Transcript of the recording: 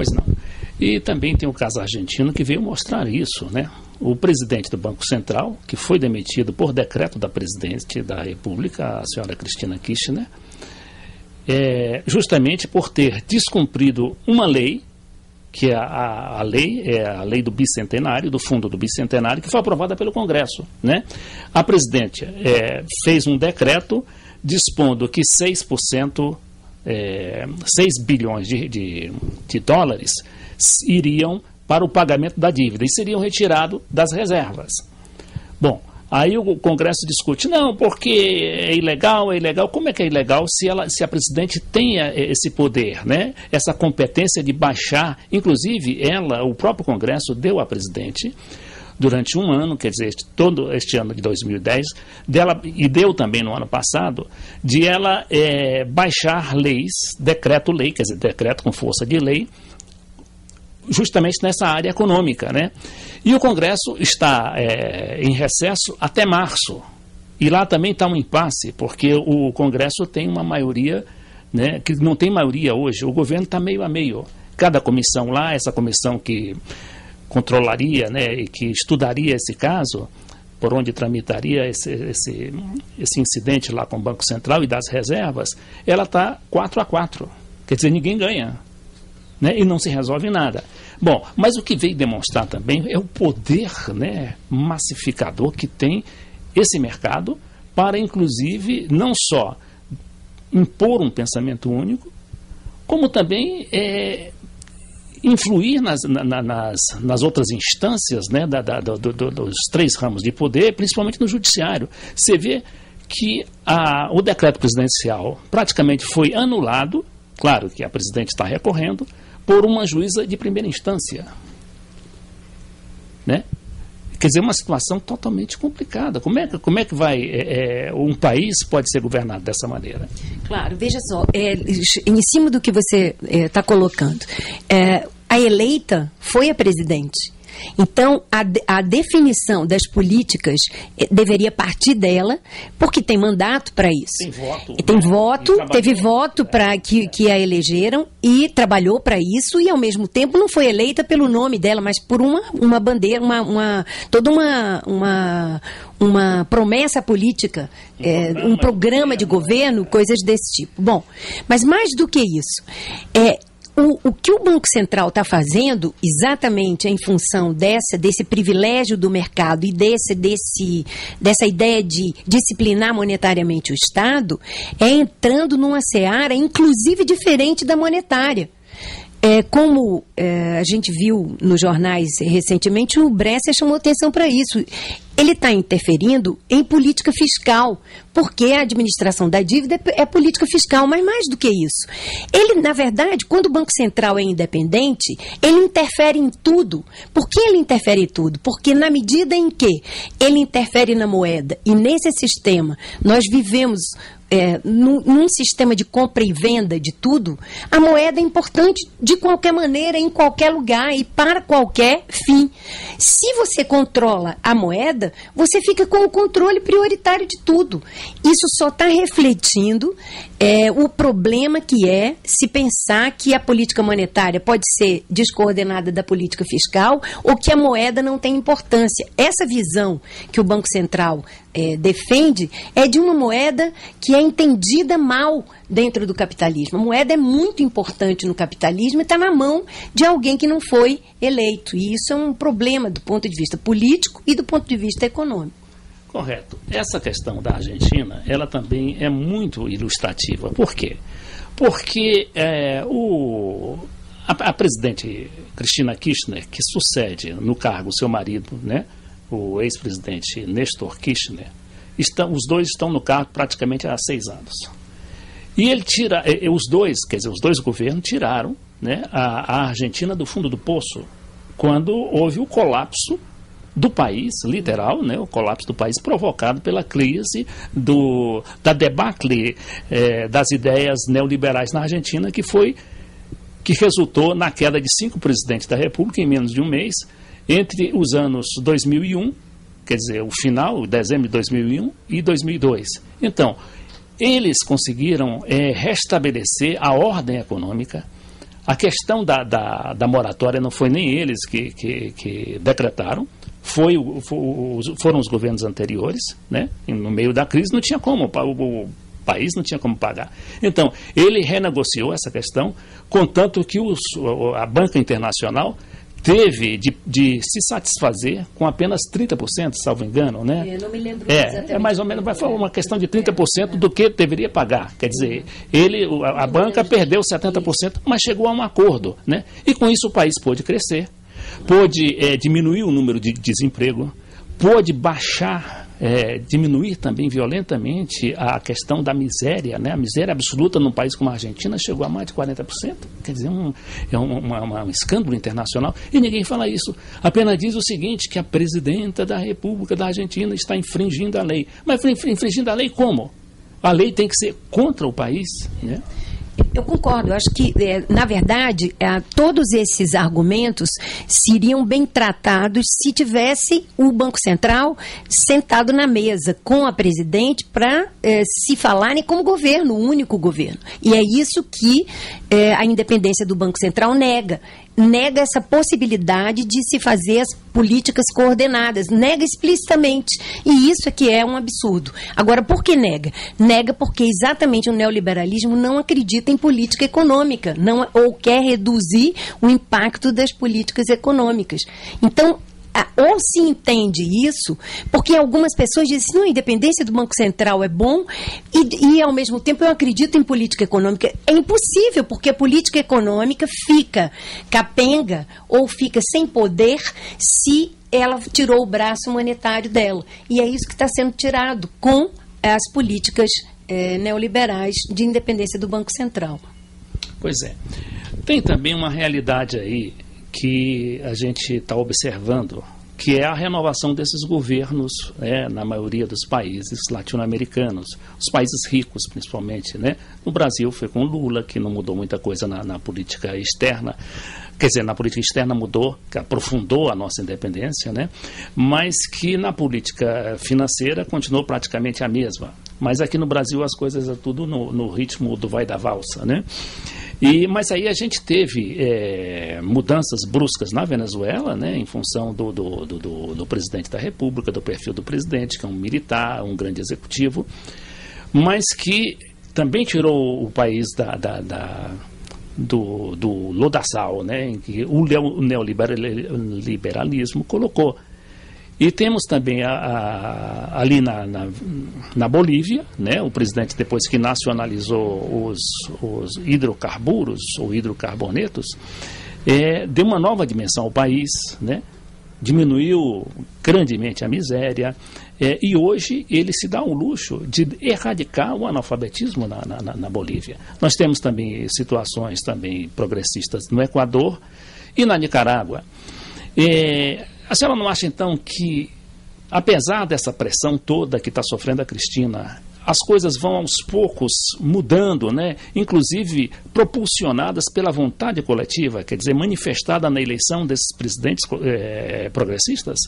Pois não. E também tem o caso argentino que veio mostrar isso, né? O presidente do Banco Central, que foi demitido por decreto da presidente da República, a senhora Cristina Kirchner, justamente por ter descumprido uma lei, que é a lei do bicentenário, do fundo do bicentenário, que foi aprovada pelo Congresso, né? A presidente fez um decreto dispondo que 6 bilhões de dólares iriam para o pagamento da dívida e seriam retirados das reservas. Bom, aí o Congresso discute, não, porque é ilegal. Como é que é ilegal se a presidente tem esse poder, né? Essa competência de baixar, inclusive o próprio Congresso deu à presidente, durante um ano, quer dizer, todo este ano de 2010, e deu também no ano passado, de ela baixar leis, decreto-lei, quer dizer, decreto com força de lei, justamente nessa área econômica, né? E o Congresso está em recesso até março. E lá também está um impasse, porque o Congresso tem uma maioria, né, que não tem maioria hoje. O governo está meio a meio. Cada comissão lá, essa comissão que controlaria, né, e que estudaria esse caso, por onde tramitaria esse incidente lá com o Banco Central e das reservas, ela está 4-4. Quer dizer, ninguém ganha, né, e não se resolve nada. Bom, mas o que veio demonstrar também é o poder, né, massificador que tem esse mercado para, inclusive, não só impor um pensamento único, como também influir nas outras instâncias, né, dos três ramos de poder, principalmente no judiciário. Você vê que o decreto presidencial praticamente foi anulado, claro que a presidente está recorrendo, por uma juíza de primeira instância, né? Quer dizer, uma situação totalmente complicada. Como é que um país pode ser governado dessa maneira? Claro, veja só, em cima do que você está colocando, a eleita foi a presidente. Então, a definição das políticas deveria partir dela, porque tem mandato para isso. Tem voto, teve voto para que a elegeram e trabalhou para isso, e ao mesmo tempo não foi eleita pelo nome dela, mas por uma bandeira, toda uma promessa política, um programa de governo, coisas desse tipo. Bom, mas mais do que isso, o que o Banco Central está fazendo, exatamente em função desse privilégio do mercado e dessa ideia de disciplinar monetariamente o Estado, é entrando numa seara, inclusive, diferente da monetária. Como a gente viu nos jornais recentemente, o Bresser chamou atenção para isso. Ele está interferindo em política fiscal, porque a administração da dívida é política fiscal, mas mais do que isso. Ele, na verdade, quando o Banco Central é independente, ele interfere em tudo. Por que ele interfere em tudo? Porque na medida em que ele interfere na moeda, e nesse sistema nós vivemos num sistema de compra e venda de tudo, a moeda é importante de qualquer maneira, em qualquer lugar e para qualquer fim. Se você controla a moeda, você fica com o controle prioritário de tudo. Isso só está refletindo o problema que é se pensar que a política monetária pode ser descoordenada da política fiscal ou que a moeda não tem importância. Essa visão que o Banco Central defende é de uma moeda que é entendida mal dentro do capitalismo. A moeda é muito importante no capitalismo e está na mão de alguém que não foi eleito. E isso é um problema do ponto de vista político e do ponto de vista econômico. Correto. Essa questão da Argentina, ela também é muito ilustrativa. Por quê? Porque a presidente Cristina Kirchner, que sucede no cargo o seu marido, né, o ex-presidente Néstor Kirchner, os dois estão no cargo praticamente há 6 anos. E ele tira, os dois governos tiraram, né, a Argentina do fundo do poço quando houve o colapso do país, literal, né, o colapso do país provocado pela crise da debacle das ideias neoliberais na Argentina, que resultou na queda de 5 presidentes da República em menos de um mês, entre os anos 2001, quer dizer, o final, dezembro de 2001 e 2002. Então, eles conseguiram restabelecer a ordem econômica, A questão da moratória não foi nem eles que decretaram, foram os governos anteriores, né? No meio da crise não tinha como, o país não tinha como pagar. Então, ele renegociou essa questão, contanto que a banca internacional teve de se satisfazer com apenas 30%, salvo engano, né? Eu não me lembro exatamente. É mais ou menos, foi uma questão de 30% do que deveria pagar. Quer dizer, a banca perdeu 70%, mas chegou a um acordo, né? E com isso o país pôde crescer, pôde diminuir o número de desemprego, pôde diminuir também violentamente a questão da miséria, né? A miséria absoluta num país como a Argentina chegou a mais de 40%. Quer dizer, é um escândalo internacional. E ninguém fala isso. Apenas diz o seguinte, que a presidenta da República da Argentina está infringindo a lei. Mas infringindo a lei como? A lei tem que ser contra o país, né? Eu concordo, eu acho que, na verdade, todos esses argumentos seriam bem tratados se tivesse o Banco Central sentado na mesa com a presidente para se falarem como governo, o único governo. E é isso que a independência do Banco Central nega essa possibilidade de se fazer as políticas coordenadas, nega explicitamente, e isso é que é um absurdo. Agora, por que nega? Nega porque exatamente o neoliberalismo não acredita em política econômica, ou quer reduzir o impacto das políticas econômicas. Então, ou se entende isso, porque algumas pessoas dizem assim, não, a independência do Banco Central é bom e ao mesmo tempo eu acredito em política econômica. É impossível, porque a política econômica fica capenga ou fica sem poder se ela tirou o braço monetário dela. E é isso que está sendo tirado com as políticas neoliberais de independência do Banco Central. Pois é. Tem também uma realidade aí que a gente está observando, que é a renovação desses governos, na maioria dos países latino-americanos, os países ricos principalmente, né? No Brasil foi com Lula, que não mudou muita coisa na política externa, quer dizer, na política externa mudou, que aprofundou a nossa independência, né? Mas que na política financeira continuou praticamente a mesma. Mas aqui no Brasil as coisas é tudo no ritmo do vai da valsa, né? Mas aí a gente teve mudanças bruscas na Venezuela, né, em função do presidente da República, do perfil do presidente, que é um militar, um grande executivo, mas que também tirou o país do lodaçal, né, em que o neoliberalismo colocou. E temos também ali na Bolívia, né, o presidente, depois que nacionalizou os hidrocarburos ou hidrocarbonetos, deu uma nova dimensão ao país, né, diminuiu grandemente a miséria, e hoje ele se dá o luxo de erradicar o analfabetismo na Bolívia. Nós temos também situações também progressistas no Equador e na Nicarágua. A senhora não acha, então, que, apesar dessa pressão toda que está sofrendo a Cristina, as coisas vão aos poucos mudando, né? Inclusive propulsionadas pela vontade coletiva, quer dizer, manifestada na eleição desses presidentes progressistas?